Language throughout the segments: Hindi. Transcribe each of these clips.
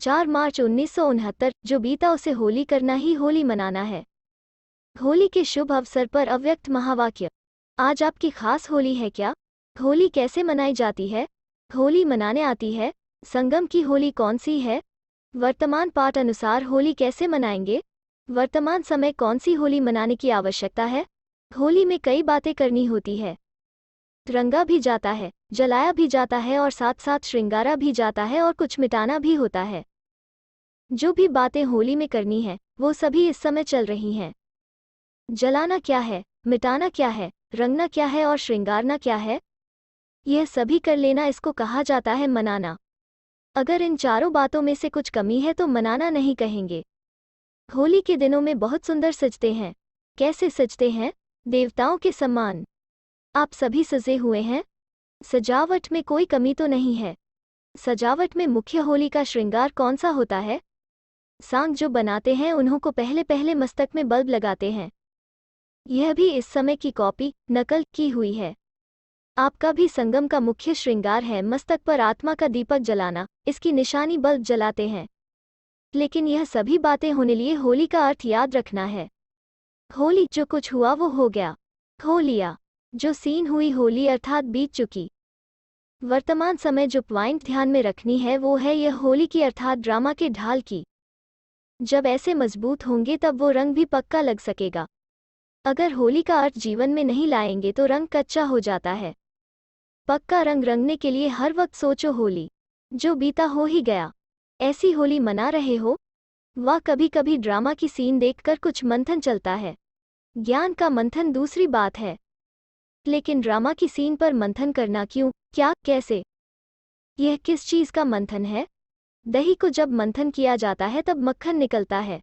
4 मार्च 1969 जो बीता उसे होली करना ही होली मनाना है। होली के शुभ अवसर पर अव्यक्त महावाक्य। आज आपकी खास होली है क्या? होली कैसे मनाई जाती है? होली मनाने आती है? संगम की होली कौन सी है? वर्तमान पाठ अनुसार होली कैसे मनाएंगे? वर्तमान समय कौन सी होली मनाने की आवश्यकता है? होली में कई बातें करनी होती है। रंगा भी जाता है, जलाया भी जाता है और साथ साथ श्रृंगारा भी जाता है और कुछ मिटाना भी होता है। जो भी बातें होली में करनी है वो सभी इस समय चल रही हैं। जलाना क्या है, मिटाना क्या है, रंगना क्या है और श्रृंगारना क्या है, यह सभी कर लेना, इसको कहा जाता है मनाना। अगर इन चारों बातों में से कुछ कमी है तो मनाना नहीं कहेंगे। होली के दिनों में बहुत सुंदर सजते हैं। कैसे सजते हैं? देवताओं के सम्मान। आप सभी सजे हुए हैं। सजावट में कोई कमी तो नहीं है। सजावट में मुख्य होली का श्रृंगार कौन सा होता है? सांग जो बनाते हैं उन्हों को पहले पहले मस्तक में बल्ब लगाते हैं। यह भी इस समय की कॉपी नकल की हुई है। आपका भी संगम का मुख्य श्रृंगार है मस्तक पर आत्मा का दीपक जलाना, इसकी निशानी बल्ब जलाते हैं। लेकिन यह सभी बातें होने लिए होली का अर्थ याद रखना है। होली जो कुछ हुआ वो हो गया, हो लिया। जो सीन हुई होली अर्थात बीत चुकी। वर्तमान समय जो पॉइंट ध्यान में रखनी है वो है यह होली की अर्थात ड्रामा के ढाल की। जब ऐसे मजबूत होंगे तब वो रंग भी पक्का लग सकेगा। अगर होली का अर्थ जीवन में नहीं लाएंगे तो रंग कच्चा हो जाता है। पक्का रंग रंगने के लिए हर वक्त सोचो होली जो बीता हो ही गया। ऐसी होली मना रहे हो? वाह, कभी कभी ड्रामा की सीन देखकर कुछ मंथन चलता है। ज्ञान का मंथन दूसरी बात है, लेकिन ड्रामा की सीन पर मंथन करना क्यों, क्या, कैसे? यह किस चीज का मंथन है? दही को जब मंथन किया जाता है तब मक्खन निकलता है।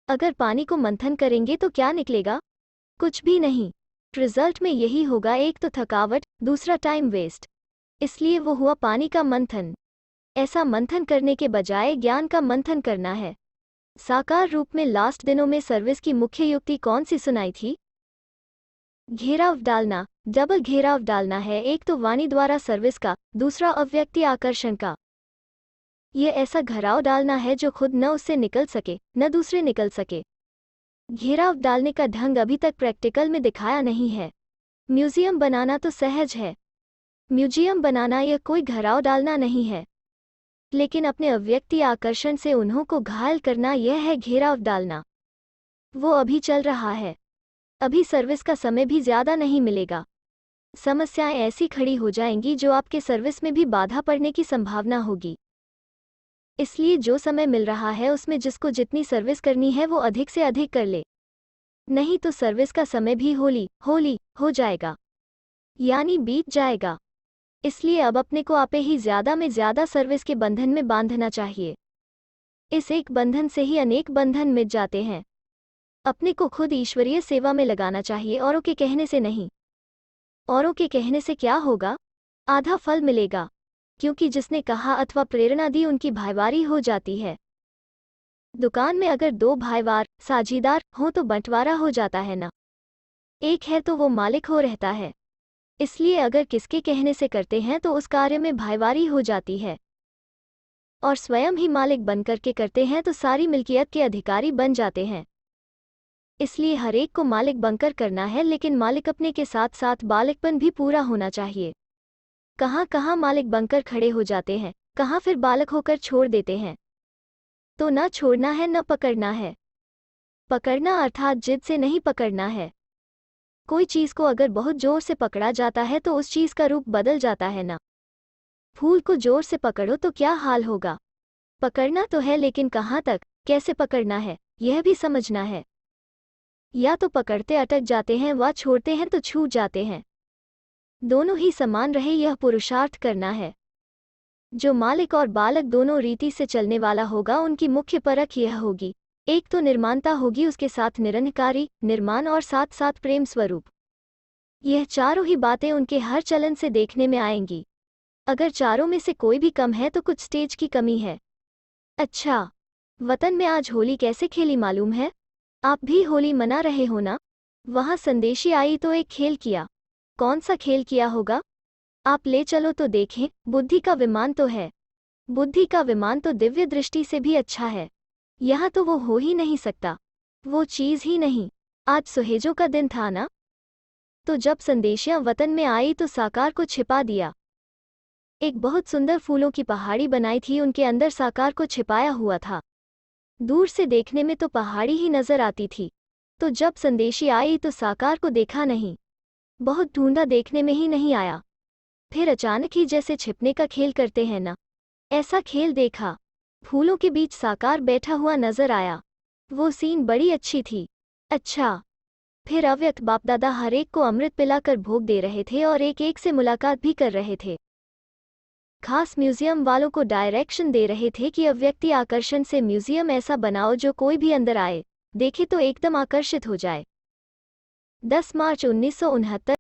अगर पानी को मंथन करेंगे तो क्या निकलेगा? कुछ भी नहीं। रिजल्ट में यही होगा, एक तो थकावट, दूसरा टाइम वेस्ट। इसलिए वो हुआ पानी का मंथन। ऐसा मंथन करने के बजाय ज्ञान का मंथन करना है। साकार रूप में लास्ट दिनों में सर्विस की मुख्य युक्ति कौन सी सुनाई थी? घेराव डालना, डबल घेराव डालना है। एक तो वाणी द्वारा सर्विस का, दूसरा अव्यक्ति आकर्षण का। यह ऐसा घेराव डालना है जो खुद न उससे निकल सके न दूसरे निकल सके। घेराव डालने का ढंग अभी तक प्रैक्टिकल में दिखाया नहीं है। म्यूजियम बनाना तो सहज है। म्यूजियम बनाना यह कोई घेराव डालना नहीं है, लेकिन अपने अव्यक्ति आकर्षण से उन्हों को घायल करना यह है घेराव डालना। वो अभी चल रहा है। अभी सर्विस का समय भी ज्यादा नहीं मिलेगा। समस्याएं ऐसी खड़ी हो जाएंगी जो आपके सर्विस में भी बाधा पड़ने की संभावना होगी। इसलिए जो समय मिल रहा है उसमें जिसको जितनी सर्विस करनी है वो अधिक से अधिक कर ले, नहीं तो सर्विस का समय भी होली होली हो जाएगा, यानी बीत जाएगा। इसलिए अब अपने को आपे ही ज्यादा में ज्यादा सर्विस के बंधन में बांधना चाहिए। इस एक बंधन से ही अनेक बंधन मिट जाते हैं। अपने को खुद ईश्वरीय सेवा में लगाना चाहिए, औरों के कहने से नहीं। औरों के कहने से क्या होगा? आधा फल मिलेगा, क्योंकि जिसने कहा अथवा प्रेरणा दी उनकी भाईवारी हो जाती है। दुकान में अगर दो भाईवार साझीदार हो तो बंटवारा हो जाता है ना। एक है तो वो मालिक हो रहता है। इसलिए अगर किसके कहने से करते हैं तो उस कार्य में भाईवारी हो जाती है, और स्वयं ही मालिक बनकर के करते हैं तो सारी मिल्कियत के अधिकारी बन जाते हैं। इसलिए हर एक को मालिक बनकर करना है, लेकिन मालिक अपने के साथ साथ बालकपन भी पूरा होना चाहिए। कहाँ कहाँ मालिक बनकर खड़े हो जाते हैं, कहाँ फिर बालक होकर छोड़ देते हैं। तो न छोड़ना है न पकड़ना है। पकड़ना अर्थात जिद से नहीं पकड़ना है। कोई चीज को अगर बहुत जोर से पकड़ा जाता है तो उस चीज का रूप बदल जाता है ना। फूल को जोर से पकड़ो तो क्या हाल होगा? पकड़ना तो है, लेकिन कहाँ तक, कैसे पकड़ना है, यह भी समझना है। या तो पकड़ते अटक जाते हैं व छोड़ते हैं तो छूट जाते हैं। दोनों ही समान रहे यह पुरुषार्थ करना है। जो मालिक और बालक दोनों रीति से चलने वाला होगा उनकी मुख्य परख यह होगी, एक तो निर्माणता होगी, उसके साथ निरंकारी निर्माण और साथ साथ प्रेम स्वरूप। यह चारों ही बातें उनके हर चलन से देखने में आएंगी। अगर चारों में से कोई भी कम है तो कुछ स्टेज की कमी है। अच्छा, वतन में आज होली कैसे खेली मालूम है? आप भी होली मना रहे हो ना? वहां संदेशी आई तो एक खेल किया। कौन सा खेल किया होगा? आप ले चलो तो देखें, बुद्धि का विमान तो है। बुद्धि का विमान तो दिव्य दृष्टि से भी अच्छा है। यहाँ तो वो हो ही नहीं सकता, वो चीज़ ही नहीं। आज सुहेजों का दिन था ना, तो जब संदेशियाँ वतन में आई तो साकार को छिपा दिया। एक बहुत सुंदर फूलों की पहाड़ी बनाई थी, उनके अंदर साकार को छिपाया हुआ था। दूर से देखने में तो पहाड़ी ही नजर आती थी, तो जब संदेशी आई तो साकार को देखा नहीं। बहुत ढूंढा, देखने में ही नहीं आया। फिर अचानक ही जैसे छिपने का खेल करते हैं ना, ऐसा खेल देखा। फूलों के बीच साकार बैठा हुआ नजर आया। वो सीन बड़ी अच्छी थी। अच्छा, फिर अव्यक्त बाप दादा हर एक को अमृत पिलाकर भोग दे रहे थे और एक एक से मुलाकात भी कर रहे थे। खास म्यूजियम वालों को डायरेक्शन दे रहे थे कि अव्यक्ति आकर्षण से म्यूजियम ऐसा बनाओ जो कोई भी अंदर आए, देखे तो एकदम आकर्षित हो जाए। 10 मार्च 1969